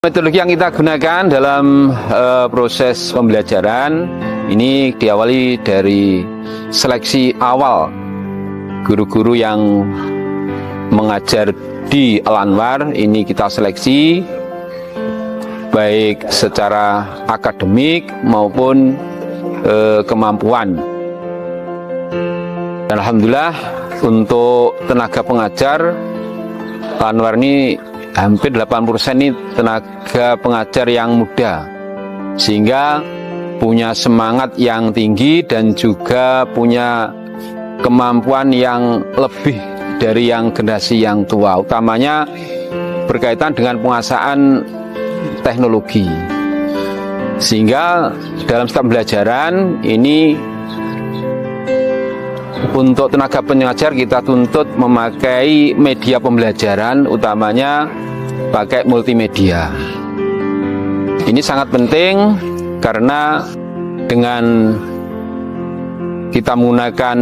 Metodologi yang kita gunakan dalam proses pembelajaran ini diawali dari seleksi awal guru-guru yang mengajar di Al-Anwar. Ini kita seleksi baik secara akademik maupun kemampuan. Dan alhamdulillah untuk tenaga pengajar Al-Anwar ini hampir 80% ini tenaga pengajar yang muda, sehingga punya semangat yang tinggi dan juga punya kemampuan yang lebih dari yang generasi yang tua, utamanya berkaitan dengan penguasaan teknologi. Sehingga dalam setiap pembelajaran ini untuk tenaga pengajar kita tuntut memakai media pembelajaran, utamanya pakai multimedia. Ini sangat penting karena dengan kita menggunakan